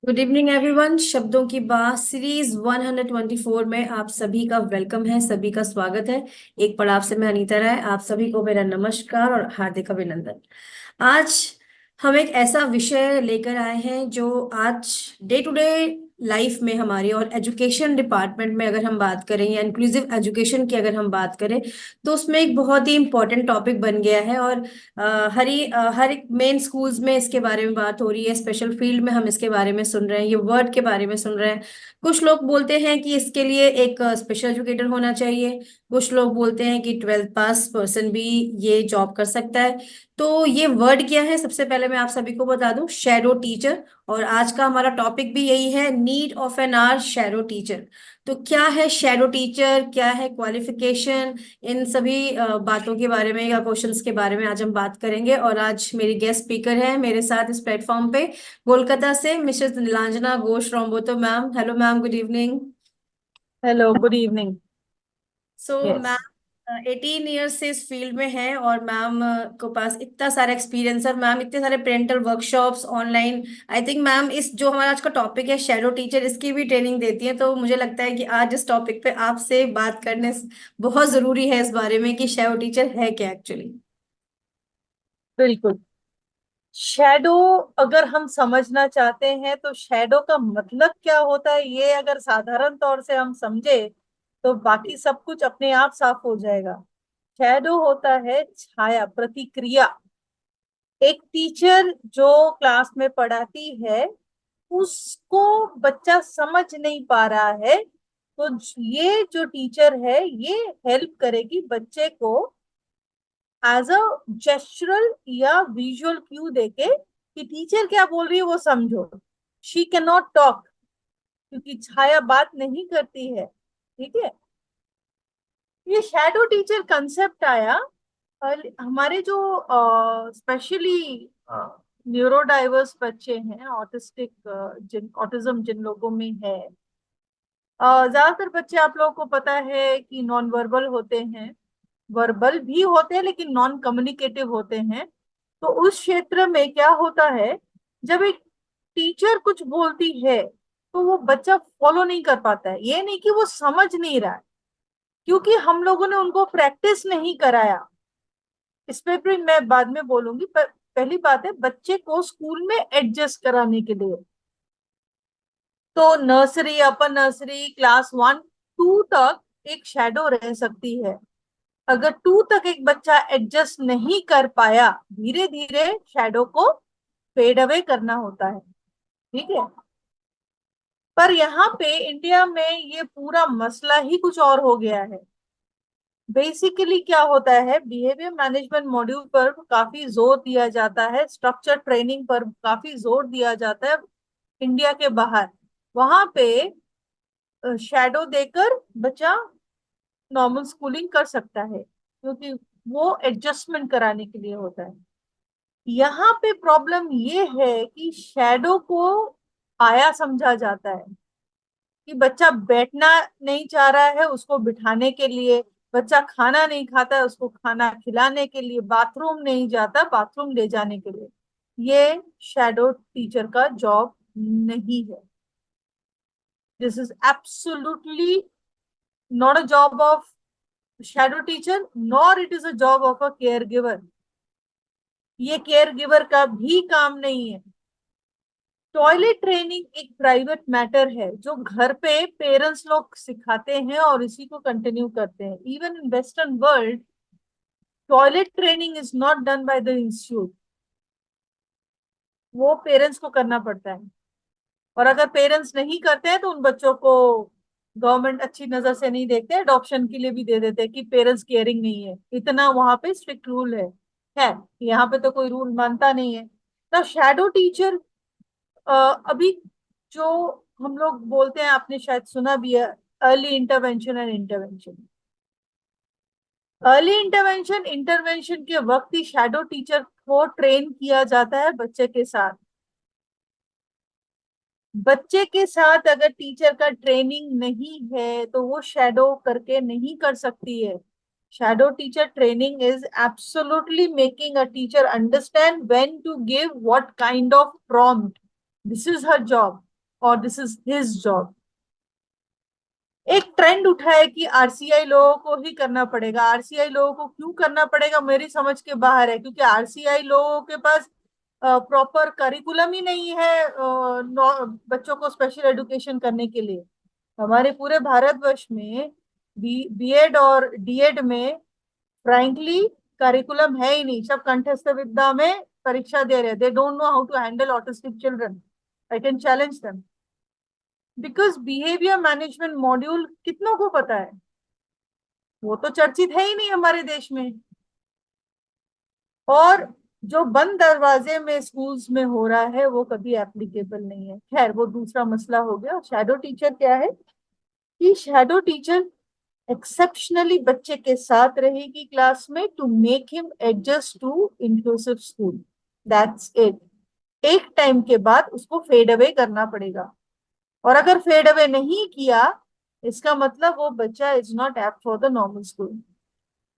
Good evening everyone. शब्दों की बात सीरीज 124 में आप सभी का वेलकम है, सभी का स्वागत है। एक पड़ाव से मैं अनीता राय, आप सभी को मेरा नमस्कार और हार्दिक अभिनंदन। आज हम एक ऐसा विषय लेकर आए हैं जो आज डे टू डे लाइफ में हमारी और एजुकेशन डिपार्टमेंट में अगर हम बात करें या इंक्लूसिव एजुकेशन की अगर हम बात करें तो उसमें एक बहुत ही इंपॉर्टेंट टॉपिक बन गया है। और हर एक मेन स्कूल्स में इसके बारे में बात हो रही है, स्पेशल फील्ड में हम इसके बारे में सुन रहे हैं, ये वर्ड के बारे में सुन रहे हैं। कुछ लोग बोलते हैं कि इसके लिए एक स्पेशल एजुकेटर होना चाहिए, कुछ लोग बोलते हैं कि 12th पास पर्सन भी ये जॉब कर सकता है। तो ये वर्ड क्या है, सबसे पहले मैं आप सभी को बता दूं, शैडो टीचर। और आज का हमारा टॉपिक भी यही है, need of an hour shadow teacher. तो क्या है शैडो टीचर, क्या है क्वालिफिकेशन, इन सभी बातों के बारे में या क्वेश्चंस के बारे में आज हम बात करेंगे। और आज मेरी गेस्ट स्पीकर है मेरे साथ इस प्लेटफॉर्म पे, कोलकाता से Mrs Nilanjana Ghosh Rombotto ma'am. Hello ma'am, good evening. Hello, good evening. So yes. Ma'am 18 years से इस फील्ड में है और मैम को पास इतना सारा एक्सपीरियंस और मैम इतने सारे parental workshops online. I think ma'am इस जो हमारा आज का टॉपिक है शैडो टीचर, इसकी भी ट्रेनिंग देती है। तो मुझे लगता है कि आज इस टॉपिक पे आपसे बात करने बहुत जरूरी है इस बारे में कि शैडो टीचर है क्या एक्चुअली। बिल्कुल। शैडो अगर हम समझना चाहते हैं तो शैडो का मतलब क्या होता है, ये अगर साधारण तौर से हम समझे तो बाकी सब कुछ अपने आप साफ हो जाएगा। शैडो होता है छाया, प्रतिक्रिया। एक टीचर जो क्लास में पढ़ाती है, उसको बच्चा समझ नहीं पा रहा है, तो ये जो टीचर है ये हेल्प करेगी बच्चे को एज अ जेस्चरल या विजुअल क्यू देके कि टीचर क्या बोल रही है वो समझो। शी कैन नॉट टॉक क्योंकि छाया बात नहीं करती है। ठीक है। ये शैडो टीचर कंसेप्ट आया और हमारे जो स्पेशली न्यूरो डाइवर्स बच्चे हैं, ऑटिस्टिक, जिन ऑटिज्म जिन लोगों में है, ज्यादातर बच्चे आप लोगों को पता है कि नॉन वर्बल होते हैं, वर्बल भी होते हैं लेकिन नॉन कम्युनिकेटिव होते हैं। तो उस क्षेत्र में क्या होता है, जब एक टीचर कुछ बोलती है तो वो बच्चा फॉलो नहीं कर पाता है। ये नहीं कि वो समझ नहीं रहा है, क्योंकि हम लोगों ने उनको प्रैक्टिस नहीं कराया। इस पे भी मैं बाद में बोलूंगी, पर पहली बात है बच्चे को स्कूल में एडजस्ट कराने के लिए। तो नर्सरी, अपर नर्सरी, क्लास 1 2 तक एक शैडो रह सकती है। अगर 2 तक एक बच्चा एडजस्ट नहीं कर पाया, धीरे धीरे शैडो को फेड अवे करना होता है। ठीक है। पर यहाँ पे इंडिया में ये पूरा मसला ही कुछ और हो गया है। बेसिकली क्या होता है, बिहेवियर मैनेजमेंट मॉड्यूल पर काफी जोर दिया जाता है, स्ट्रक्चर ट्रेनिंग पर काफी जोर दिया जाता है। इंडिया के बाहर वहां पे शैडो देकर बच्चा नॉर्मल स्कूलिंग कर सकता है, क्योंकि वो एडजस्टमेंट कराने के लिए होता है। यहाँ पे प्रॉब्लम ये है कि शैडो को आया समझा जाता है कि बच्चा बैठना नहीं चाह रहा है, उसको बिठाने के लिए, बच्चा खाना नहीं खाता है, उसको खाना खिलाने के लिए, बाथरूम नहीं जाता, बाथरूम ले जाने के लिए। ये शैडो टीचर का जॉब नहीं है। This is absolutely not a job of shadow teacher, nor it is a job of a care giver. ये केयर गिवर का भी काम नहीं है। टॉयलेट ट्रेनिंग एक प्राइवेट मैटर है जो घर पे पेरेंट्स लोग सिखाते हैं और इसी को कंटिन्यू करते हैं। Even in western world, toilet training is not done by the institute, वो पेरेंट्स को करना पड़ता है। और अगर पेरेंट्स नहीं करते हैं तो उन बच्चों को गवर्नमेंट अच्छी नजर से नहीं देखते, अडॉप्शन के लिए भी दे देते हैं कि पेरेंट्स केयरिंग नहीं है। इतना वहां पे स्ट्रिक्ट रूल है। यहाँ पे तो कोई रूल मानता नहीं है। तो शैडो टीचर अभी जो हम लोग बोलते हैं, आपने शायद सुना भी है, early intervention and intervention. Early intervention intervention के वक्त ही शैडो टीचर को ट्रेन किया जाता है बच्चे के साथ। बच्चे के साथ अगर टीचर का ट्रेनिंग नहीं है तो वो शैडो करके नहीं कर सकती है। Shadow teacher training is absolutely making a teacher understand when to give what kind of prompt. This is her job. और दिस इज हिज जॉब। एक ट्रेंड उठा है कि आरसीआई लोगों को ही करना पड़ेगा। आरसीआई लोगों को क्यों करना पड़ेगा मेरी समझ के बाहर है, क्योंकि आरसीआई लोगों के पास प्रॉपर करिकुलम ही नहीं है बच्चों को स्पेशल एजुकेशन करने के लिए। हमारे पूरे भारतवर्ष में बीएड और डीएड में फ्रैंकली करिकुलम है ही नहीं। सब कंठस्थ विद्या में परीक्षा दे रहे हैं। They don't know how to handle autistic children. I can challenge them, because behaviour management module कितनों को पता है? वो तो चर्चित है ही नहीं हमारे देश में। और जो बंद दरवाजे में स्कूल्स में हो रहा है वो कभी एप्लीकेबल नहीं है। खैर वो दूसरा मसला हो गया। शैडो टीचर क्या है कि शैडो टीचर एक्सेप्शनली बच्चे के साथ रहेगी क्लास में to make him adjust to inclusive school. That's it. एक टाइम के बाद उसको फेड अवे करना पड़ेगा, और अगर फेड अवे नहीं किया इसका मतलब वो बच्चा is not apt for the normal school.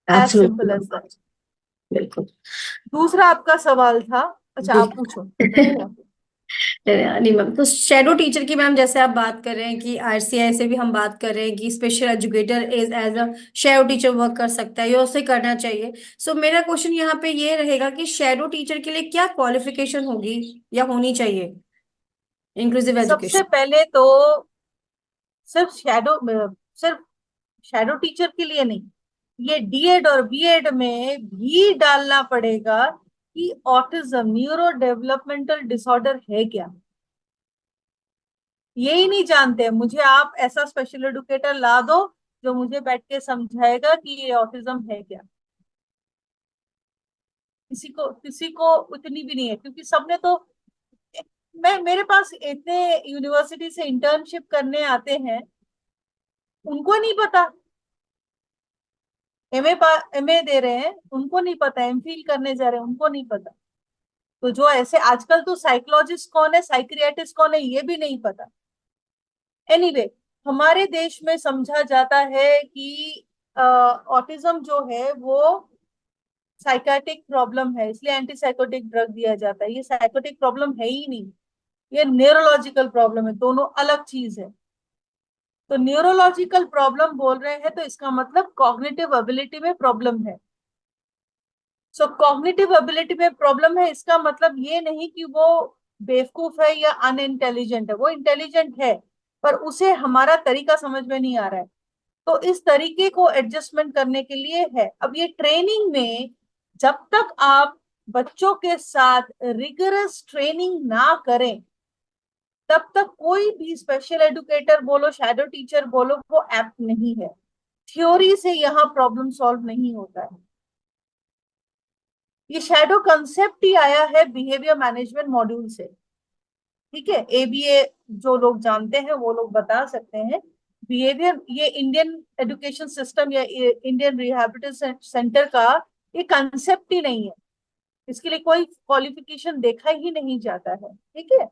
As simple as absolutely, that. बिल्कुल। दूसरा आपका सवाल था, अच्छा आप पूछो फिर मैं मेरा। नहीं मैम, तो शेडो टीचर की मैम जैसे आप बात कर रहे हैं कि आरसीआई से भी हम बात कर रहे हैं कि special educator is as a shadow teacher work कर सकता है या उसे करना चाहिए। सो मेरा क्वेश्चन यहाँ पे ये रहेगा कि शेडो टीचर के लिए क्या क्वालिफिकेशन होगी या होनी चाहिए इंक्लूसिव सबसे एजुकेशन? पहले तो सिर्फ शैडो सिर्फ शैडो टीचर के लिए नहीं, ये डीएड और बीएड में भी डालना पड़ेगा कि ऑटिज्म न्यूरो डेवलपमेंटल डिसऑर्डर है क्या। यही नहीं जानते। मुझे आप ऐसा स्पेशल एजुकेटर ला दो जो मुझे बैठ के समझाएगा कि ये ऑटिज्म है क्या। किसी को उतनी भी नहीं है, क्योंकि सबने तो मैं मेरे पास इतने यूनिवर्सिटी से इंटर्नशिप करने आते हैं, उनको नहीं पता। एमए दे रहे हैं उनको नहीं पता, एमफिल करने जा रहे हैं उनको नहीं पता। तो जो ऐसे आजकल तो साइकोलॉजिस्ट कौन है, साइक्रियाटिस्ट कौन है, ये भी नहीं पता। एनीवे हमारे देश में समझा जाता है कि ऑटिज्म जो है वो साइकाटिक प्रॉब्लम है, इसलिए एंटीसाइकोटिक ड्रग दिया जाता है। ये साइकोटिक प्रॉब्लम है ही नहीं, ये न्यूरोलॉजिकल प्रॉब्लम है, दोनों अलग चीज है। तो न्यूरोलॉजिकल प्रॉब्लम बोल रहे हैं तो इसका मतलब कॉग्निटिव एबिलिटी में प्रॉब्लम है। सो कॉग्निटिव एबिलिटी में प्रॉब्लम है इसका मतलब ये नहीं कि वो बेवकूफ है या अनइंटेलिजेंट है। वो इंटेलिजेंट है, पर उसे हमारा तरीका समझ में नहीं आ रहा है। तो इस तरीके को एडजस्टमेंट करने के लिए है। अब ये ट्रेनिंग में जब तक आप बच्चों के साथ रिगरस ट्रेनिंग ना करें तब तक कोई भी स्पेशल एजुकेटर बोलो शैडो टीचर बोलो वो एप्ट नहीं है। थ्योरी से यहाँ प्रॉब्लम सॉल्व नहीं होता है। ये शैडो कंसेप्ट ही आया है बिहेवियर मैनेजमेंट मॉड्यूल से। ठीक है, एबीए जो लोग जानते हैं वो लोग बता सकते हैं। बिहेवियर ये इंडियन एजुकेशन सिस्टम या इंडियन रिहैबिलिटेशन सेंटर का ये कंसेप्ट ही नहीं है। इसके लिए कोई क्वालिफिकेशन देखा ही नहीं जाता है। ठीक है,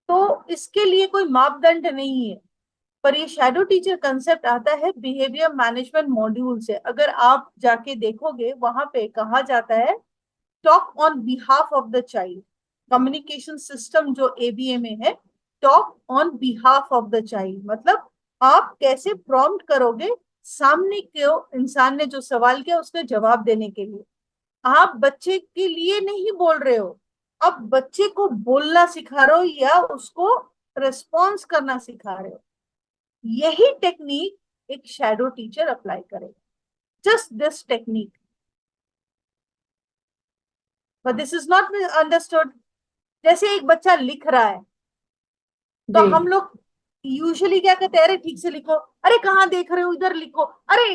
तो इसके लिए कोई मापदंड नहीं है। पर ये शैडो टीचर कंसेप्ट आता है बिहेवियर मैनेजमेंट मॉड्यूल से। अगर आप जाके देखोगे वहां पे कहा जाता है talk on behalf of the child. Communication system जो एबीए में है, talk on behalf of the child मतलब आप कैसे प्रॉम्प्ट करोगे सामने के इंसान ने जो सवाल किया उसके जवाब देने के लिए। आप बच्चे के लिए नहीं बोल रहे हो, आप बच्चे को बोलना सिखा रहे हो या उसको रिस्पॉन्स करना सिखा रहे हो। यही टेक्निक एक शैडो टीचर अप्लाई करेगा, just this technique. But this is not understood. जैसे एक बच्चा लिख रहा है तो जी। हम लोग यूजुअली क्या कहते हैं, अरे ठीक से लिखो, अरे कहाँ देख रहे हो इधर लिखो, अरे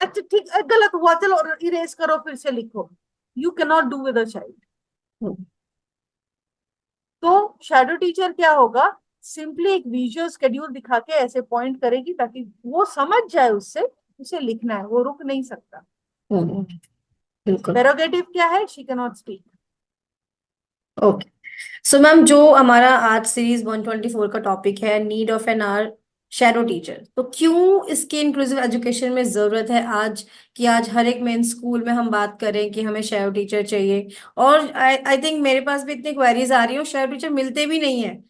अच्छा ठीक गलत हुआ चलो इरेज करो फिर से लिखो। You can not do with a child. तो शैडो टीचर क्या होगा, सिंपली एक विजुअल स्केड्यूल दिखा के ऐसे पॉइंट करेगी ताकि वो समझ जाए उससे उसे लिखना है, वो रुक नहीं सकता। हम्म, बिल्कुल। प्रेरोगेटिव क्या है, she can not speak. Okay. So ma'am, जो हमारा आज सीरीज 124 का टॉपिक है need of an hour shadow teacher, तो क्यों इसके इंक्लूसिव एजुकेशन में जरूरत है आज, कि आज हर एक मेन स्कूल में हम बात करें कि हमें शैडो टीचर चाहिए। और आई थिंक मेरे पास भी इतनी क्वेरीज आ रही हो, शैडो टीचर मिलते भी नहीं है।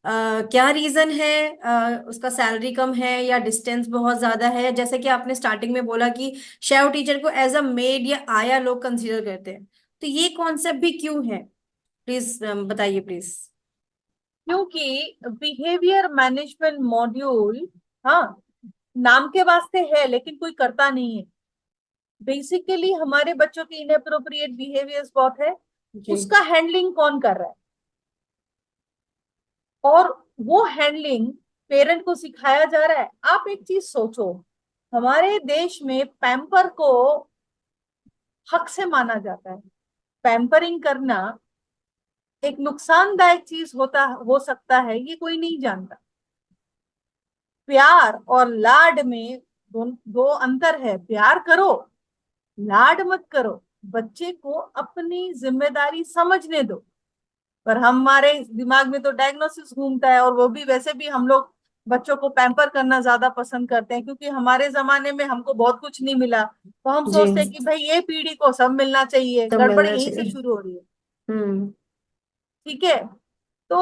क्या रीजन है? उसका सैलरी कम है या डिस्टेंस बहुत ज्यादा है? जैसे कि आपने स्टार्टिंग में बोला कि शैडो टीचर को एज अ मेड या आया लोग कंसीडर करते हैं, तो ये कॉन्सेप्ट भी क्यों है? प्लीज बताइए प्लीज। क्योंकि बिहेवियर मैनेजमेंट मॉड्यूल, हाँ, नाम के वास्ते है लेकिन कोई करता नहीं है। बेसिकली हमारे बच्चों के इनअप्रोप्रिएट बिहेवियर्स बहुत है, जी। उसका हैंडलिंग कौन कर रहा है? और वो हैंडलिंग पेरेंट को सिखाया जा रहा है। आप एक चीज सोचो, हमारे देश में पैम्पर को हक से माना जाता है। पैम्परिंग करना एक नुकसानदायक चीज होता हो सकता है, ये कोई नहीं जानता। प्यार और लाड में दो अंतर है। प्यार करो, लाड मत करो। बच्चे को अपनी जिम्मेदारी समझने दो। पर हमारे दिमाग में तो डायग्नोसिस घूमता है, और वो भी वैसे भी हम लोग बच्चों को पैम्पर करना ज्यादा पसंद करते हैं, क्योंकि हमारे जमाने में हमको बहुत कुछ नहीं मिला, तो हम जी। सोचते हैं कि भाई ये पीढ़ी को सब मिलना चाहिए। तो गड़बड़ मिलना यहीं से चाहिए। शुरू हो रही है। हम्म। ठीक है। तो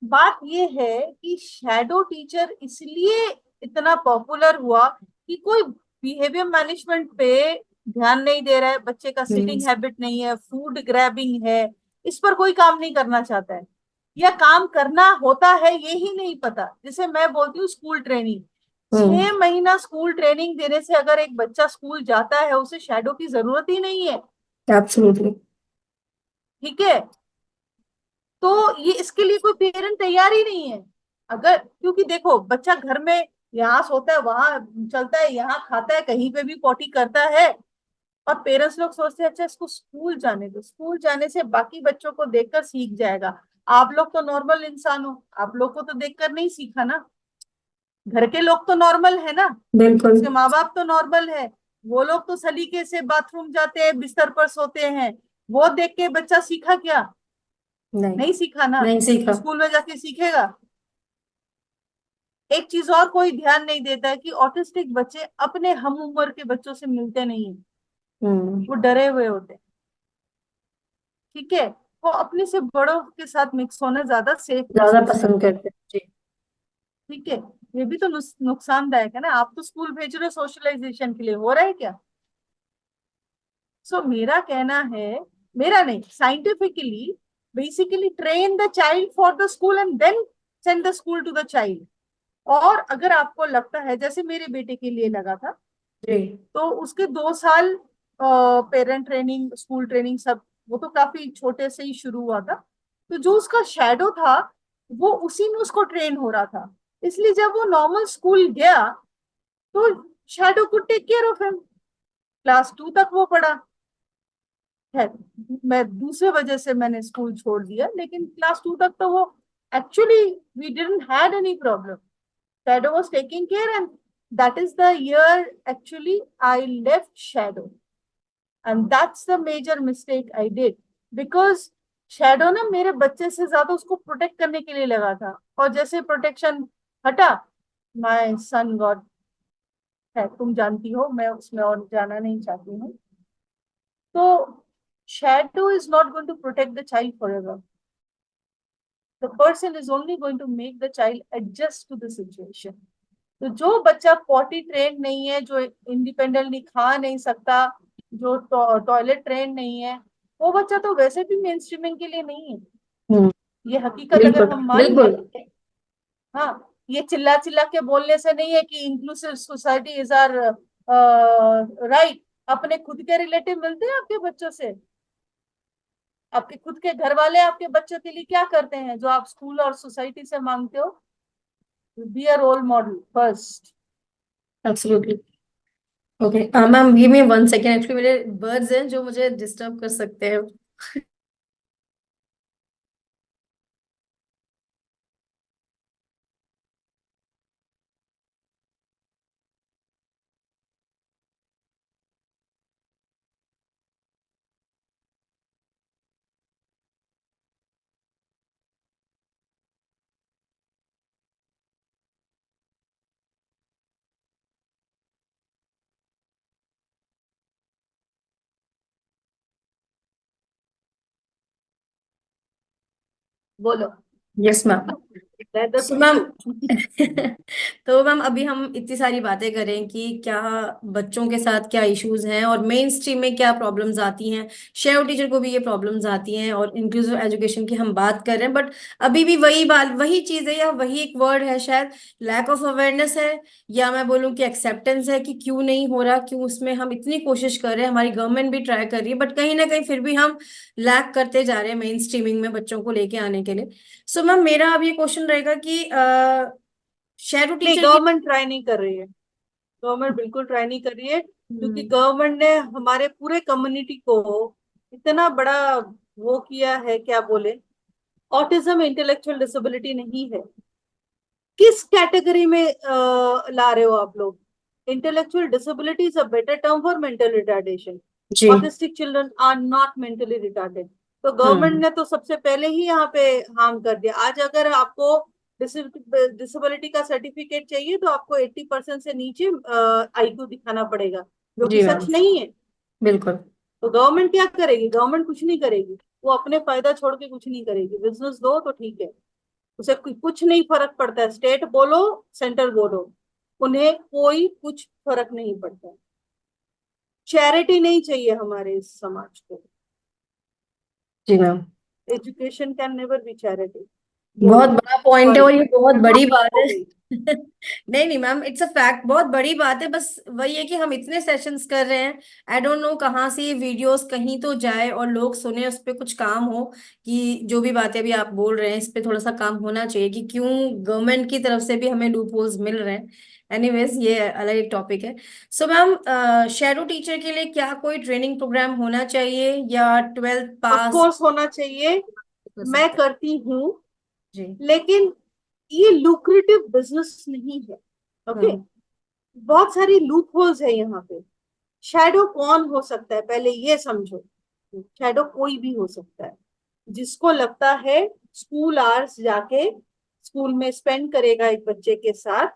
बात ये है कि शैडो टीचर इसलिए इतना पॉपुलर हुआ कि कोई बिहेवियर मैनेजमेंट पे ध्यान नहीं दे रहा है, बच्चे का हम्म। सिटिंग हैबिट नहीं है, फूड ग्रैबिंग है, इस पर कोई काम नहीं करना चाहता है, या काम करना होता है ये ही नहीं पता। जैसे मैं बोलती हूँ स्कूल ट्रेनिंग, हम्म। 6 महीना स्कूल ट्रेनिंग देने से अगर एक बच्चा स्कूल जाता है, उसे शैडो की जरूरत ही नहीं है। एब्सोल्युटली। ठीक है। तो ये इसके लिए कोई पेरेंट तैयार ही नहीं है। अगर, क्योंकि देखो बच्चा घर में यहाँ सोता है, वहां चलता है, यहाँ खाता है, कहीं पे भी पॉटी करता है, और पेरेंट्स लोग सोचते हैं अच्छा इसको स्कूल जाने दो, स्कूल जाने से बाकी बच्चों को देखकर सीख जाएगा। आप लोग तो नॉर्मल इंसान हो, आप लोग को तो देखकर नहीं सीखा ना। घर के लोग तो नॉर्मल है ना, बिल्कुल। उसके माँ बाप तो नॉर्मल है। वो लोग तो सलीके से बाथरूम जाते हैं, बिस्तर पर सोते हैं। वो देख के बच्चा सीखा क्या? नहीं। नहीं सीखा ना। नहीं सीखा। स्कूल में जाके सीखेगा। एक चीज और कोई ध्यान नहीं देता है कि ऑटिस्टिक बच्चे अपने हम उम्र के बच्चों से मिलते नहीं है। हम्म। वो डरे हुए होते हैं। ठीक है। वो अपने से बड़ों के साथ मिक्स होना ज्यादा सेफ ज्यादा महसूस पसंद करते हैं। करते हैं। जी। ठीक है। ये भी तो नुकसानदायक है ना। आप तो स्कूल भेज रहे हो सोशलाइजेशन के लिए, हो रहा है क्या? सो मेरा कहना है, मेरा नहीं, scientifically, basically train the child for the school and then send the school to the child. और अगर आपको लगता है, जैसे मेरे बेटे के लिए लगा था, जी। तो उसके 2 साल पेरेंट ट्रेनिंग, स्कूल ट्रेनिंग सब, वो तो काफी छोटे से ही शुरू हुआ था। तो जो उसका शैडो था, वो उसी में उसको ट्रेन हो रहा था। इसलिए जब वो नॉर्मल स्कूल गया, तो shadow could take care of him. Class 2 तक वो पढ़ा है। मैं दूसरे वजह से मैंने स्कूल छोड़ दिया, लेकिन क्लास 2 तक तो वो, actually we didn't had any problem. Shadow was taking care, and that is the year actually I left Shadow, and that's the major mistake I did, because Shadow ना मेरे बच्चे से ज्यादा उसको प्रोटेक्ट करने के लिए लगा था, और जैसे प्रोटेक्शन हटा, my son got, है तुम जानती हो, मैं उसमें और जाना नहीं चाहती हूँ। तो Shadow is not going to protect the child forever. The person is only going to make the child adjust to the situation. तो जो बच्चा पॉटी ट्रेन नहीं है, जो इंडिपेंडेंटली खा नहीं सकता, जो टॉयलेट ट्रेन नहीं है, वो बच्चा तो वैसे भी मेन स्ट्रीमिंग के लिए नहीं है। हम्म। ये हकीकत अगर बिल्कुल हम मान बिल्कुल। लें। हाँ, ये चिल्ला चिल्ला के बोलने से नहीं है कि inclusive society is are right. अपने खुद के रिलेटिव मिलते हैं आपके बच्चों से? आपके खुद के घर वाले आपके बच्चों के लिए क्या करते हैं जो आप स्कूल और सोसाइटी से मांगते हो? Be a role model first. Absolutely. Okay ma'am, give me 1 second, actually मेरे बर्ड्स हैं जो मुझे डिस्टर्ब कर सकते हैं। बोलो। Yes ma'am. Rather so ma'am पूछो। तो मैम अभी हम इतनी सारी बातें करें कि क्या बच्चों के साथ क्या इश्यूज हैं और मेन स्ट्रीम में क्या प्रॉब्लम्स आती हैं। शेडो टीचर को भी ये प्रॉब्लम्स आती हैं और इंक्लूसिव एजुकेशन की हम बात कर रहे हैं, बट अभी भी वही बात वही चीज है या वही एक वर्ड है शायद, लैक ऑफ अवेयरनेस है, या मैं बोलूँ कि एक्सेप्टेंस है कि क्यों नहीं हो रहा, क्यों उसमें हम इतनी कोशिश कर रहे हैं, हमारी गवर्नमेंट भी ट्राई कर रही है, बट कहीं ना कहीं फिर भी हम लैक करते जा रहे हैं मेन स्ट्रीमिंग में बच्चों को लेके आने के लिए। सो मैम मेरा अब ये क्वेश्चन रहेगा कि शेडो नहीं, टीचर की। गवर्नमेंट ट्राई नहीं कर रही है। गवर्नमेंट बिल्कुल ट्राई नहीं कर रही है, क्योंकि हम्म। गवर्नमेंट ने हमारे पूरे कम्युनिटी को इतना बड़ा वो किया है, क्या बोले, ऑटिज्म इंटेलेक्चुअल डिसेबिलिटी नहीं है। किस कैटेगरी में ला रहे हो आप लोग? Intellectual disability is a better term for mental retardation. जी। Autistic children are not mentally retarded. तो गवर्नमेंट हम्म। ने तो सबसे पहले ही यहाँ पे हार्म कर दिया। आज अगर आपको डिसेबिलिटी का सर्टिफिकेट चाहिए तो आपको 80% से नीचे आईक्यू दिखाना पड़ेगा, जो कि जी सच मैम। नहीं है। बिल्कुल। तो गवर्नमेंट क्या करेगी? गवर्नमेंट कुछ नहीं करेगी। वो अपने फायदा छोड़ के कुछ नहीं करेगी। बिजनेस दो तो ठीक है, उसे कुछ नहीं फर्क पड़ता है, स्टेट बोलो सेंटर बोलो, उन्हें कोई कुछ फर्क नहीं पड़ता है। चैरिटी नहीं चाहिए हमारे इस समाज को। जी ma'am. Education can never be charity. बहुत बोलो। बड़ा पॉइंट है सॉरी, और ये बहुत बड़ी बात हो है। गई। नहीं नहीं मैम, इट्स अ फैक्ट, बहुत बड़ी बात है, बस वही है कि हम इतने सेशंस कर रहे हैं, आई डोंट नो कहाँ से ये वीडियोस कहीं तो जाए और लोग सुने, उस पे कुछ काम हो कि जो भी बातें अभी आप बोल रहे हैं इस पे थोड़ा सा काम होना चाहिए कि क्यों गवर्नमेंट की तरफ से भी हमें लूप होल्स मिल रहे हैं। एनीवेज ये अलग एक टॉपिक है। सो मैम शेडो टीचर के लिए क्या कोई ट्रेनिंग प्रोग्राम होना चाहिए या 12th ऑफ पास कोर्स होना चाहिए। कर मैं सकते करती हूँ, हैं? जी। लेकिन ये लुक्रेटिव बिजनेस नहीं है। ओके। हम्म। बहुत सारी लूप होल्स है यहाँ पे। शैडो कौन हो सकता है, पहले ये समझो। शैडो कोई भी हो सकता है। जिसको लगता है स्कूल आवर्स जाके स्कूल में स्पेंड करेगा एक बच्चे के साथ,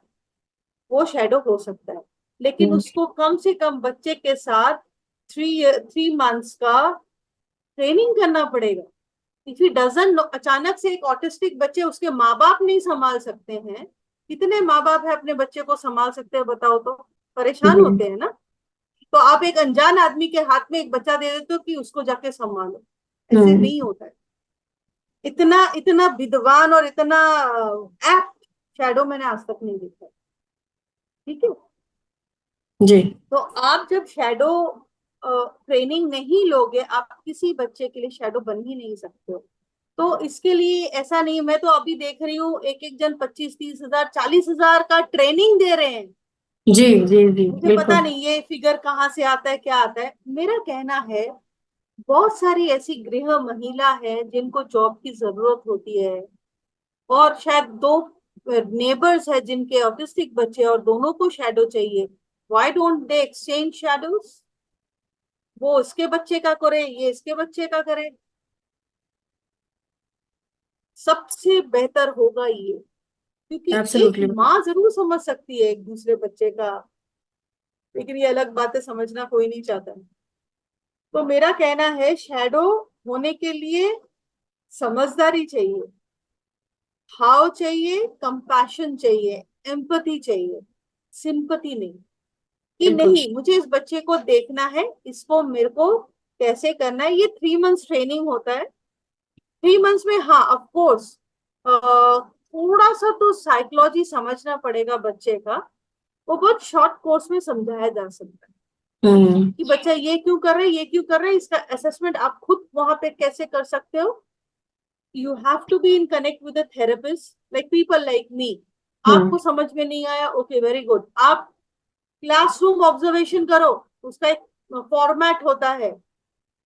वो शैडो हो सकता है। लेकिन हम्म। उसको कम से कम बच्चे के साथ 3 मंथ्स का ट्रेनिंग करना पड़ेगा। इफ ही डजंट, अचानक से एक ऑटिस्टिक बच्चे, उसके माँ बाप नहीं संभाल सकते हैं। कितने माँ बाप है अपने बच्चे को संभाल सकते हैं बताओ तो? परेशान जी। होते हैं ना। तो आप एक अनजान आदमी के हाथ में एक बच्चा दे देते हो कि उसको जाके संभालो। ऐसे हम्म। नहीं होता है। इतना इतना विद्वान और इतना एप्ट शैडो मैंने आज तक नहीं देखा। ठीक है। जी। तो आप जब शैडो ट्रेनिंग नहीं लोगे, आप किसी बच्चे के लिए शैडो बन ही नहीं सकते हो। तो इसके लिए ऐसा नहीं, मैं तो अभी देख रही हूँ एक एक जन 25-30 हजार 40 हजार का ट्रेनिंग दे रहे हैं। जी। जी। जी मुझे पता बिल्कुल। नहीं ये फिगर कहाँ से आता है, क्या आता है। मेरा कहना है, बहुत सारी ऐसी गृह महिला है जिनको जॉब की जरूरत होती है, और शायद दो नेबर्स है जिनके ऑटिस्टिक बच्चे, और दोनों को शैडो चाहिए। Why don't they exchange shadows? वो इसके बच्चे का करे, ये इसके बच्चे का करे। सबसे बेहतर होगा ये। क्योंकि एक एब्सोल्युटली। माँ जरूर समझ सकती है एक दूसरे बच्चे का, लेकिन ये अलग बातें समझना कोई नहीं चाहता। तो मेरा कहना है, शैडो होने के लिए समझदारी चाहिए, भाव चाहिए, कंपैशन चाहिए, एम्पैथी चाहिए, सिंपैथी नहीं। कि बिल्कुल। नहीं, मुझे इस बच्चे को देखना है, इसको मेरे को कैसे करना है। ये 3 मंथ्स ट्रेनिंग होता है। 3 मंथ्स में, हाँ ऑफ कोर्स, थोड़ा सा तो साइकोलॉजी समझना पड़ेगा बच्चे का। वो बहुत शॉर्ट कोर्स में समझाया जा सकता है हम्म। कि बच्चा ये क्यों कर रहा है, ये क्यों कर रहा है। इसका असेसमेंट आप खुद वहां पे कैसे कर सकते हो। You have to be in connect with therapist, like people like me. आपको हम्म। समझ में नहीं आया, ओके वेरी गुड, आप क्लासरूम ऑब्जर्वेशन करो। उसका एक फॉर्मेट होता है।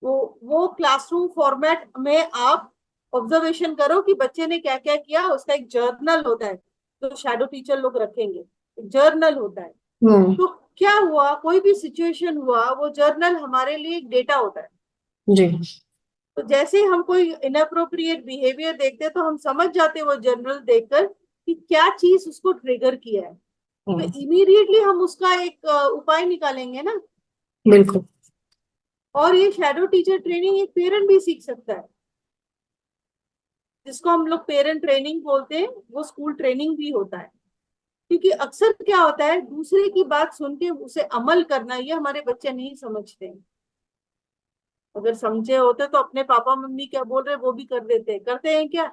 वो क्लासरूम फॉर्मेट में आप ऑब्जर्वेशन करो कि बच्चे ने क्या क्या किया। उसका एक जर्नल होता है, तो शैडो टीचर लोग रखेंगे। जर्नल होता है। हम्म। तो क्या हुआ, कोई भी सिचुएशन हुआ, वो जर्नल हमारे लिए एक डेटा होता है। जी। तो जैसे हम कोई इनअप्रोप्रिएट बिहेवियर देखते हैं, तो हम समझ जाते हैं वो जर्नल देखकर कि क्या चीज उसको ट्रिगर किया है। तो हम्म। इमीडिएटली हम उसका एक उपाय निकालेंगे ना। बिल्कुल। और ये शैडो टीचर ट्रेनिंग एक पेरेंट भी सीख सकता है। जिसको हम लोग पेरेंट ट्रेनिंग बोलते हैं, वो स्कूल ट्रेनिंग भी होता है। क्योंकि अक्सर क्या होता है, दूसरे की बात सुन के उसे अमल करना, ये हमारे बच्चे नहीं समझते हैं। अगर समझे होते तो अपने पापा मम्मी क्या बोल रहे वो भी कर देते, करते हैं क्या?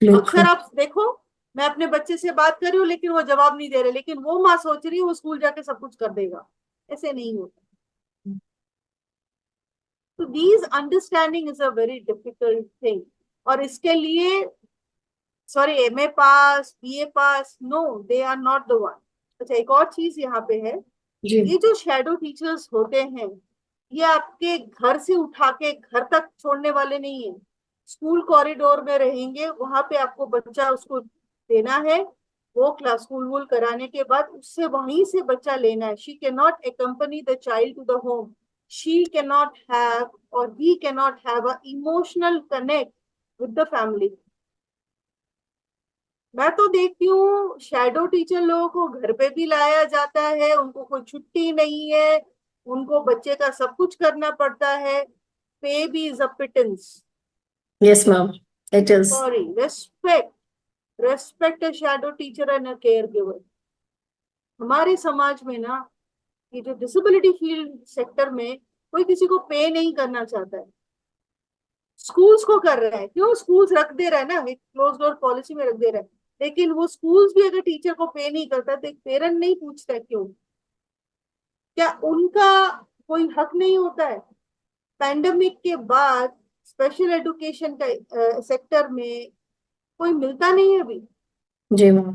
बिल्कुल। अक्सर आप देखो, मैं अपने बच्चे से बात कर रही हूँ लेकिन वो जवाब नहीं दे रहे, लेकिन वो माँ सोच रही है वो स्कूल जाके सब कुछ कर देगा। ऐसे नहीं होता। तो these understanding is a very difficult thing. और इसके लिए sorry, MA pass, BA pass, no, they are not the one. अच्छा, एक और चीज यहाँ पे है, जी। ये जो शेडो टीचर्स होते हैं, ये आपके घर से उठा के घर तक छोड़ने वाले नहीं है। स्कूल कॉरिडोर में रहेंगे, वहां पे आपको बच्चा उसको देना है, वो क्लास स्कूल वूल कराने के बाद उससे वहीं से बच्चा लेना है। She can not accompany the child to the home, she can not have or he can not have a emotional connect with the family. मैं तो देखती हूँ शैडो टीचर लोगों को घर पे भी लाया जाता है, उनको कोई छुट्टी नहीं है, उनको बच्चे का सब कुछ करना पड़ता है। पे भी is a pittance. Yes ma'am, it is. Sorry, respect, respect a shadow teacher and a caregiver. हमारे समाज में ना, ये जो डिसेबिलिटी फील्ड सेक्टर में कोई किसी को पे नहीं करना चाहता है। स्कूल्स को कर रहा है, क्यों? स्कूल्स रख दे रहा है ना, क्लोज डोर पॉलिसी में रख दे रहा है। लेकिन वो स्कूल्स भी अगर टीचर को पे नहीं करता तो एक पेरेंट नहीं पूछता क्यों? क्या उनका कोई हक नहीं होता है? पैंडेमिक के बाद स्पेशल एजुकेशन का सेक्टर में कोई मिलता नहीं है अभी। जी ma'am.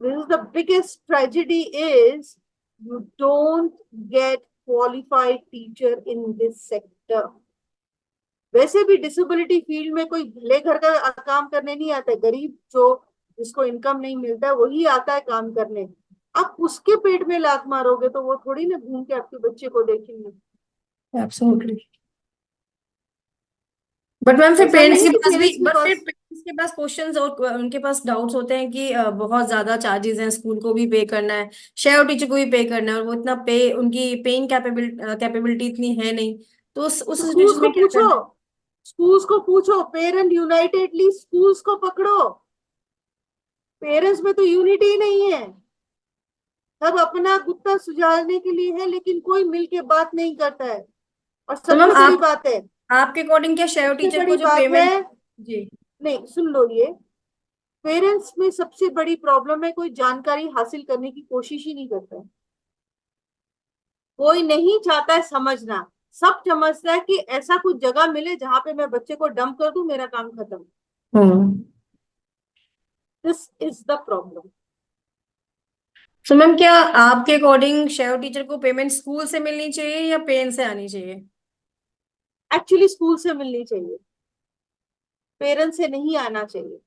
This is the biggest tragedy is you don't get qualified teacher in this sector. वैसे भी डिसेबिलिटी फील्ड में कोई भले घर का काम करने नहीं आता है, गरीब जो जिसको इनकम नहीं मिलता है वही आता है काम करने। आप उसके पेट में लात मारोगे तो वो थोड़ी ना घूम के आपके बच्चे को देखेंगे। एब्सोल्युटली। बट मैम फिर ऐसा पेरेंट्स नहीं के कि पास भी, पेरेंट्स के बट फिर पास, पेरेंट्स के पास क्वेश्चंस और उनके पास डाउट्स होते हैं कि बहुत ज्यादा चार्जेस हैं, स्कूल को भी पे करना है, शेयर टीचर को भी पे करना है, और वो इतना पे, उनकी पेइंग कैपेबिलिटी इतनी है नहीं। तो उस तो स्कूल्स सिचुएशन को में क्या पूछो, करना है? स्कूल्स को पूछो, पेरेंट यूनाइटेडली स्कूल्स को पकड़ो। पेरेंट्स में तो यूनिटी ही नहीं है, सब अपना गुत्ता सुझाने के लिए है, लेकिन कोई मिलके बात नहीं करता है। और तो मैम सबसे बड़ी आप, बात है, आपके अकॉर्डिंग क्या शेयर सबसे टीचर को बड़ी जो बात है, पेमेंट? जी। नहीं सुन लो ये, पेरेंट्स में सबसे बड़ी प्रॉब्लम है कोई जानकारी हासिल करने की कोशिश ही नहीं करता है। कोई नहीं चाहता है समझना। सब समझता है कि ऐसा कुछ जगह मिले जहां पे मैं बच्चे को डंप कर दूं, मेरा काम खत्म। Hmm. This is the problem. तो मैम क्या आपके अकॉर्डिंग शेयर टीचर को पेमेंट स्कूल से मिलनी चाहिए या पेरेंट्स से आनी चाहिए? एक्चुअली स्कूल से मिलनी चाहिए, पेरेंट्स से नहीं आना चाहिए।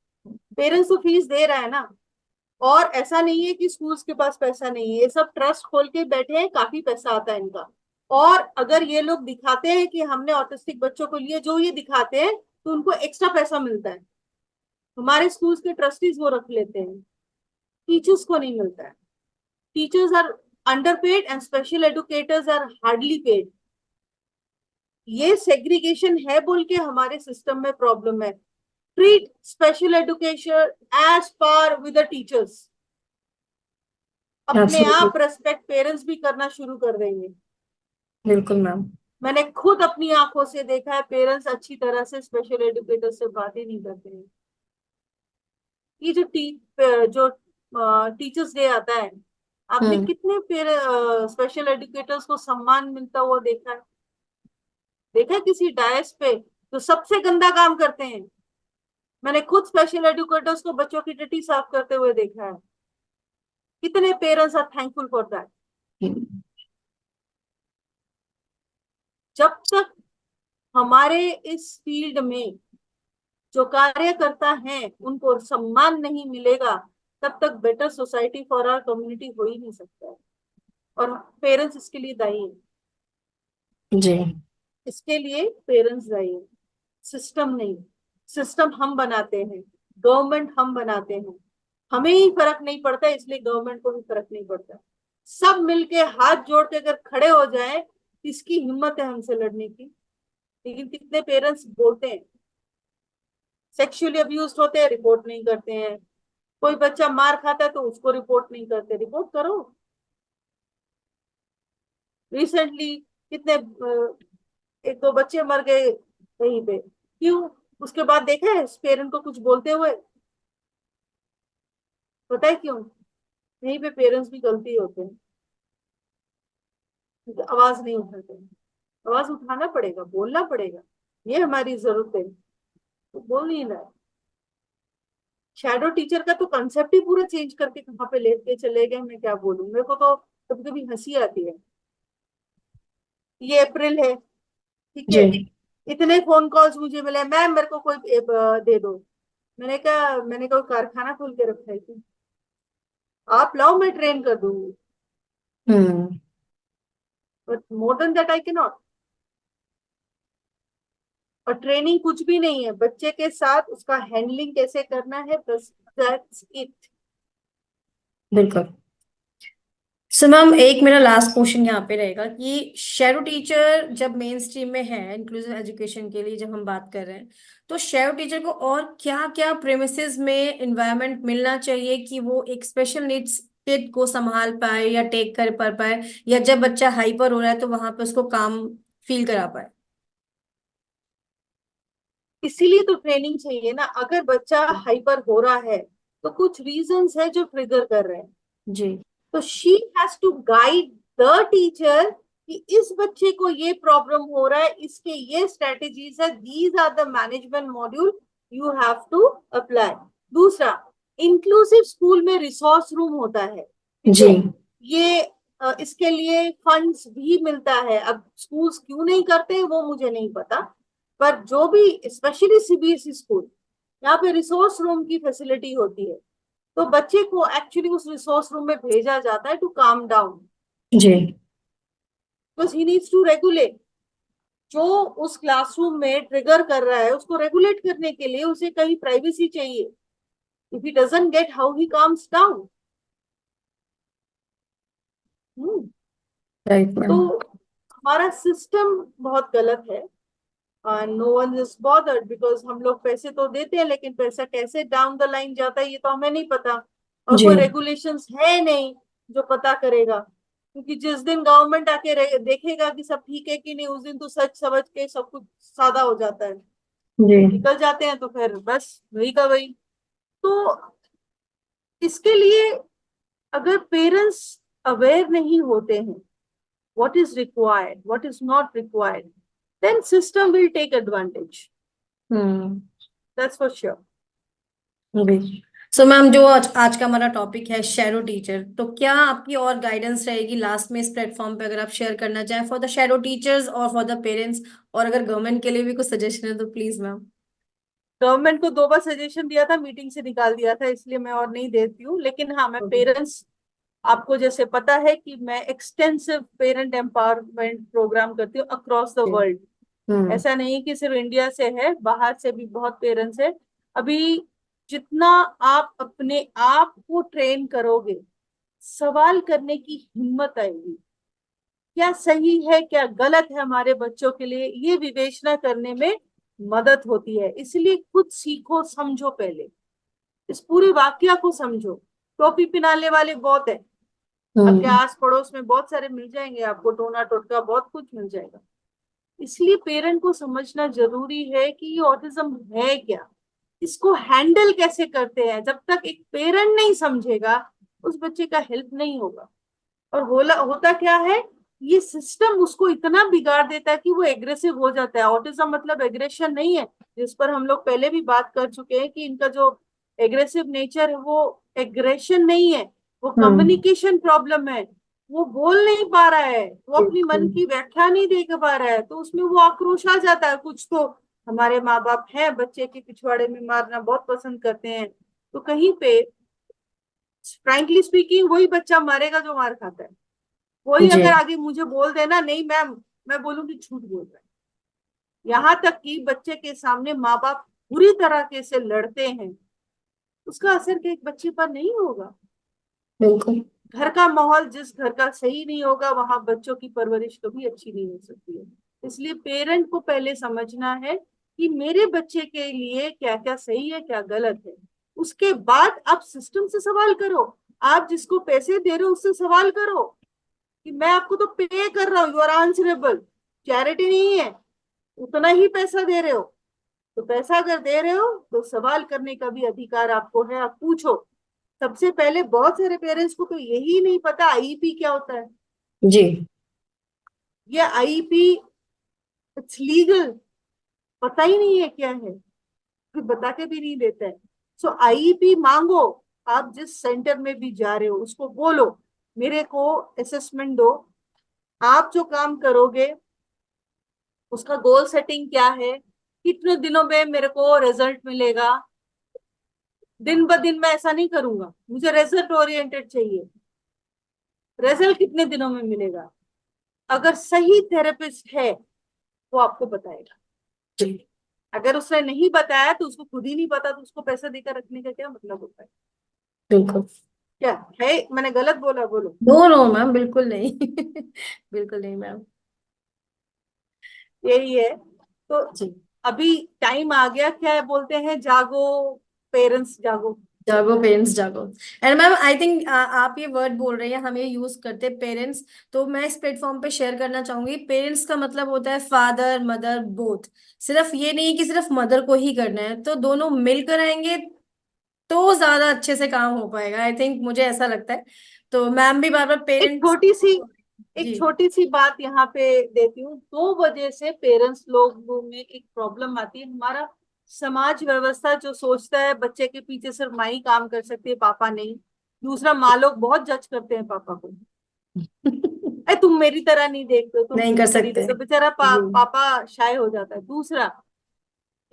पेरेंट्स तो फीस दे रहा है ना। और ऐसा नहीं है कि स्कूल्स के पास पैसा नहीं है, ये सब ट्रस्ट खोल के बैठे हैं, काफी पैसा आता है इनका। और अगर ये लोग दिखाते हैं कि हमने ऑटिस्टिक बच्चों को लिए, जो ये दिखाते हैं तो उनको एक्स्ट्रा पैसा मिलता है। हमारे स्कूल्स के ट्रस्टीज वो रख लेते हैं, टीचर्स को नहीं मिलता है। Teachers are under paid and special educators are hardly paid. ये सेग्रीगेशन है बोल के हमारे सिस्टम में प्रॉब्लम है। Treat special education as par with the teachers. अपने एब्सोल्युटली। आप रेस्पेक्ट पेरेंट्स भी करना शुरू कर देंगे। बिल्कुल मैम। मैंने खुद अपनी आंखों से देखा है, पेरेंट्स अच्छी तरह से स्पेशल एजुकेटर से बात ही नहीं करते हैं। ये जो टीचर्स डे आता है, आपने हम्म। कितने स्पेशल एजुकेटर्स को सम्मान मिलता हुआ देखा है? देखा है किसी डायस पे जो सबसे गंदा काम करते हैं? मैंने खुद स्पेशल एजुकेटर्स को बच्चों की टट्टी साफ करते हुए देखा है। कितने parents are thankful for that. जब तक हमारे इस फील्ड में जो कार्यकर्ता हैं उनको सम्मान नहीं मिलेगा, तब तक better society for our community हो ही नहीं सकता है। और पेरेंट्स इसके लिए दायी है। जी। इसके लिए पेरेंट्स दायी है, सिस्टम नहीं। सिस्टम हम बनाते हैं, गवर्नमेंट हम बनाते हैं। हमें ही फर्क नहीं पड़ता, इसलिए गवर्नमेंट को भी फर्क नहीं पड़ता। सब मिलके हाथ जोड़ के अगर खड़े हो जाए, इसकी हिम्मत है हमसे लड़ने की। लेकिन कितने पेरेंट्स बोलते हैं, सेक्सुअली अब्यूज होते हैं, रिपोर्ट नहीं करते हैं। कोई बच्चा मार खाता है तो उसको रिपोर्ट नहीं करते, रिपोर्ट करो। रिसेंटली कितने एक दो बच्चे मर गए कहीं पे, क्यों? उसके बाद देखा है पेरेंट को कुछ बोलते हुए? पता है क्यों? यहीं पे पेरेंट्स भी गलती होते हैं, आवाज नहीं उठाते हैं। आवाज उठाना पड़ेगा, बोलना पड़ेगा, ये हमारी जरूरत है, तो बोल नहीं रहा है। शैडो टीचर का तो कंसेप्ट ही पूरा चेंज करके कहाँ पे लेके चले गए, मैं क्या बोलूं। मेरे को तो कभी कभी हंसी आती है। ये अप्रैल है, ठीक है, जी। इतने फोन कॉल्स मुझे मिले, मैम मेरे को कोई दे दो। मैंने कोई कारखाना खोल के रखा है क्या? आप लाओ, मैं ट्रेन कर दूंगी, hmm. But more than that I can not. और ट्रेनिंग कुछ भी नहीं है, बच्चे के साथ उसका हैंडलिंग कैसे करना है, बस दैट्स इट। बिल्कुल। सो मैम, एक मेरा लास्ट क्वेश्चन यहाँ पे रहेगा कि शैडो टीचर जब मेन स्ट्रीम में है इंक्लूसिव एजुकेशन के लिए, जब हम बात कर रहे हैं, तो शैडो टीचर को और क्या क्या प्रेमिसेस में एनवायरनमेंट मिलना चाहिए कि वो एक स्पेशल नीड्स किड को संभाल पाए या टेक कर पा पाए, या जब बच्चा हाइपर हो रहा है तो वहां पे उसको काम फील करा पाए? इसीलिए तो ट्रेनिंग चाहिए ना। अगर बच्चा हाइपर हो रहा है तो कुछ रीजंस है जो ट्रिगर कर रहे हैं, जी। तो she has to guide the teacher कि इस बच्चे को ये प्रॉब्लम हो रहा है, इसके ये स्ट्रेटेजीज है, these are the management module you have to apply. दूसरा, इंक्लूसिव स्कूल में रिसोर्स रूम होता है, ठीक जी। है, ये इसके लिए फंड्स भी मिलता है। अब स्कूल्स क्यों नहीं करते वो मुझे नहीं पता, पर जो भी स्पेशली सीबीएसई स्कूल, यहाँ पे रिसोर्स रूम की फैसिलिटी होती है, तो बच्चे को एक्चुअली उस रिसोर्स रूम में भेजा जाता है टू काम डाउन, जी। Because he needs to regulate. जो उस क्लासरूम में ट्रिगर कर रहा है उसको रेगुलेट करने के लिए उसे कहीं प्राइवेसी चाहिए। If he doesn't get, how he calms down? Right तो मैम। हमारा सिस्टम बहुत गलत है। No one is bothered because हम लोग पैसे तो देते हैं, लेकिन पैसा कैसे डाउन द लाइन जाता है ये तो हमें नहीं पता। और जी। कोई रेगुलेशंस है नहीं जो पता करेगा, क्योंकि जिस दिन गवर्नमेंट आके देखेगा कि सब ठीक है कि नहीं, उस दिन तो सच समझ के सब कुछ सादा हो जाता है। जी। जब निकल जाते हैं तो फिर बस वही का वही। तो इसके लिए अगर पेरेंट्स अवेयर नहीं होते हैं what is required, what is not required, then system will take advantage. हम्म। That's for sure. जी। सो मैम, जो आज का हमारा टॉपिक है शैडो टीचर, तो क्या आपकी और गाइडेंस रहेगी लास्ट में इस प्लेटफॉर्म पे, अगर आप शेयर करना चाहें फॉर द शैडो टीचर्स और फॉर द पेरेंट्स, और अगर गवर्नमेंट के लिए भी कुछ सजेशन है तो प्लीज मैम। गवर्नमेंट को 2 बार सजेशन दिया था, मीटिंग से निकाल दिया था, इसलिए मैं और नहीं देती हूँ। लेकिन हाँ, मैं ओके। पेरेंट्स, आपको जैसे पता है कि मैं एक्सटेंसिव पेरेंट एम्पावरमेंट प्रोग्राम करती हूँ अक्रॉस द वर्ल्ड। हम्म। ऐसा नहीं कि सिर्फ इंडिया से है, बाहर से भी बहुत पेरेंट्स है। अभी जितना आप अपने आप को ट्रेन करोगे, सवाल करने की हिम्मत आएगी, क्या सही है क्या गलत है हमारे बच्चों के लिए, ये विवेचना करने में मदद होती है। इसलिए खुद सीखो, समझो, पहले इस पूरे वाक्य को समझो। टोपी पिनाने वाले बहुत है, आपके हम्म। आस पड़ोस में बहुत सारे मिल जाएंगे, आपको टोना टोटका बहुत कुछ मिल जाएगा। इसलिए पेरेंट को समझना जरूरी है कि ये ऑटिज्म है क्या, इसको हैंडल कैसे करते हैं। जब तक एक पेरेंट नहीं समझेगा, उस बच्चे का हेल्प नहीं होगा। और होता क्या है, ये सिस्टम उसको इतना बिगाड़ देता है कि वो एग्रेसिव हो जाता है। ऑटिज्म मतलब एग्रेशन नहीं है, जिस पर हम लोग पहले भी बात कर चुके हैं कि इनका जो एग्रेसिव नेचर है वो एग्रेशन नहीं है, वो हम्म। कम्युनिकेशन प्रॉब्लम है। वो बोल नहीं पा रहा है, वो अपनी मन बिल्कुल। की व्याख्या नहीं दे पा रहा है, तो उसमें वो आक्रोश आ जाता है। कुछ तो हमारे माँ बाप हैं, बच्चे के पिछवाड़े में मारना बहुत पसंद करते हैं, तो कहीं पे फ्रैंकली स्पीकिंग वही बच्चा मारेगा जो मार खाता है। वही जी। अगर आगे मुझे बोल देना नहीं मैम, मैं बोलूंगी झूठ बोल रहा है। यहाँ तक कि बच्चे के सामने माँ बाप बुरी तरह से लड़ते हैं, उसका असर के एक बच्चे पर नहीं होगा। बिल्कुल। घर का माहौल जिस घर का सही नहीं होगा, वहां बच्चों की परवरिश कभी अच्छी नहीं हो सकती है। इसलिए पेरेंट को पहले समझना है कि मेरे बच्चे के लिए क्या क्या सही है क्या गलत है। उसके बाद आप सिस्टम से सवाल करो। आप जिसको पैसे दे रहे हो उससे सवाल करो कि मैं आपको तो पे कर रहा हूँ, यू आर आंसरेबल। चैरिटी नहीं है, उतना ही पैसा दे रहे हो। तो पैसा अगर दे रहे हो तो सवाल करने का भी अधिकार आपको है, आप पूछो। सबसे पहले बहुत सारे पेरेंट्स को तो यही नहीं पता आईईपी क्या होता है। जी। ये आईईपी इट्स लीगल, पता ही नहीं है क्या है, कोई बता के भी नहीं देता है। सो आईईपी मांगो। आप जिस सेंटर में भी जा रहे हो उसको बोलो मेरे को असेसमेंट दो, आप जो काम करोगे उसका गोल सेटिंग क्या है, कितने दिनों में मेरे को रिजल्ट मिलेगा। दिन ब दिन मैं ऐसा नहीं करूंगा, मुझे रिजल्ट ओरिएंटेड चाहिए। रिजल्ट कितने दिनों में मिलेगा। अगर सही थेरेपिस्ट है वो आपको बताएगा। जी। अगर उसने नहीं बताया तो उसको खुद ही नहीं पता, तो उसको पैसा देकर रखने का क्या मतलब होता है। बिल्कुल। क्या है, मैंने गलत बोला, बोलो। नो नो मैम, बिल्कुल नहीं। बिल्कुल नहीं मैम। यही है। तो जी। अभी टाइम आ गया, क्या बोलते हैं, जागो पेरेंट्स जागो। जागो पेरेंट्स जागो। एंड मैम आई थिंक आप ये वर्ड बोल रहे हैं, हम ये यूज करते हैं पेरेंट्स। तो मैं इस प्लेटफॉर्म पे शेयर करना चाहूंगी, पेरेंट्स का मतलब होता है फादर मदर बोथ। सिर्फ ये नहीं कि सिर्फ मदर को ही करना है, तो दोनों मिलकर आएंगे तो ज्यादा अच्छे से काम हो पाएगा, आई थिंक, मुझे ऐसा लगता है। तो मैम भी बार बार एक पेरेंट्स। छोटी सी एक जी। छोटी सी बात यहाँ पे देती हूँ। दो वजह से पेरेंट्स लोगों में एक प्रॉब्लम आती है। हमारा समाज व्यवस्था जो सोचता है बच्चे के पीछे सिर्फ माँ ही काम कर सकती है, पापा नहीं। दूसरा, माँ लोग बहुत जज करते हैं पापा को। अरे तुम मेरी तरह नहीं देखते हो, तुम नहीं कर नहीं कर ही सकते। देते, बेचारा जी। पापा शाय हो जाता है। दूसरा,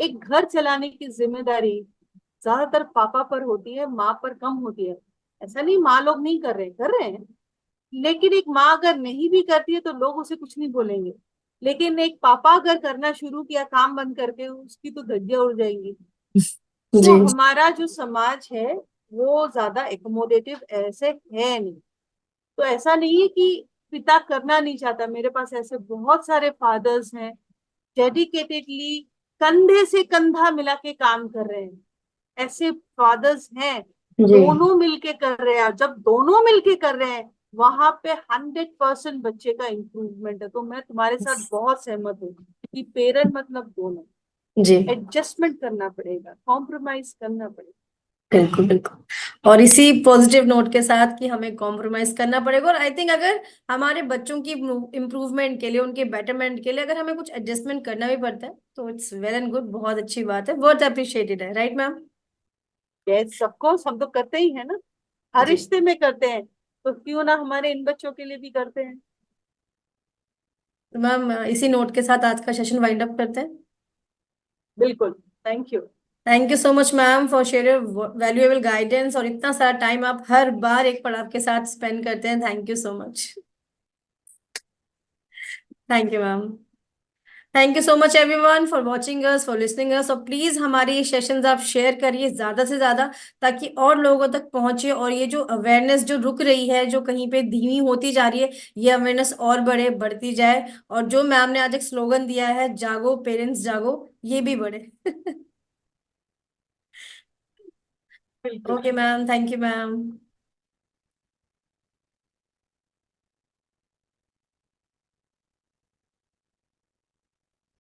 एक घर चलाने की जिम्मेदारी ज्यादातर पापा पर होती है, माँ पर कम होती है। ऐसा नहीं माँ लोग नहीं कर रहे, कर रहे हैं। लेकिन एक माँ अगर नहीं भी करती है तो लोग उसे कुछ नहीं बोलेंगे। लेकिन एक पापा अगर करना शुरू किया काम बंद करके, उसकी तो धज्जियां उड़ जाएंगी। जी। सो हमारा जो समाज है वो ज्यादा एकोमोडेटिव ऐसे है नहीं। तो ऐसा नहीं है कि पिता करना नहीं चाहता, मेरे पास ऐसे बहुत सारे फादर्स हैं डेडिकेटेडली कंधे से कंधा मिला के काम कर रहे हैं। ऐसे फादर्स हैं, जी। दोनों मिलके कर रहे हैं। और जब दोनों मिलके कर रहे हैं वहां पे 100% बच्चे का इम्प्रूवमेंट है। तो मैं तुम्हारे साथ बहुत सहमत हूँ कि पेरेंट मतलब दोनों जी। एडजस्टमेंट करना पड़ेगा, कॉम्प्रोमाइज करना पड़ेगा। बिल्कुल बिल्कुल। और इसी पॉजिटिव नोट के साथ कि हमें कॉम्प्रोमाइज करना पड़ेगा, और आई थिंक अगर हमारे बच्चों की इम्प्रूवमेंट के लिए, उनके बेटरमेंट के लिए अगर हमें कुछ एडजस्टमेंट करना भी पड़ता है तो इट्स वेल एंड गुड, बहुत अच्छी बात है, वर्थ अप्रिशिएटेड है, राइट मैम। ये सबको हम तो करते ही है ना, हर जी। रिश्ते में करते हैं। तो क्यों ना हमारे इन बच्चों के लिए भी करते हैं। तो मैम इसी नोट के साथ आज का सेशन वाइंड अप करते हैं। बिल्कुल। Thank you. Thank you so much ma'am for share your valuable guidance, और इतना सारा टाइम आप हर बार एक पड़ाव के साथ स्पेंड करते हैं, thank you so much. Thank you ma'am. Thank you so much everyone for watching us, for listening अस, और प्लीज हमारे ये सेशंस आप शेयर करिए ज्यादा से ज्यादा, ताकि और लोगों तक पहुंचे, और ये जो अवेयरनेस जो रुक रही है, जो कहीं पे धीमी होती जा रही है, ये अवेयरनेस और बढ़ती जाए, और जो मैम ने आज एक स्लोगन दिया है, जागो पेरेंट्स जागो, ये भी बढ़े। बिल्कुल। Okay ma'am, thank you ma'am.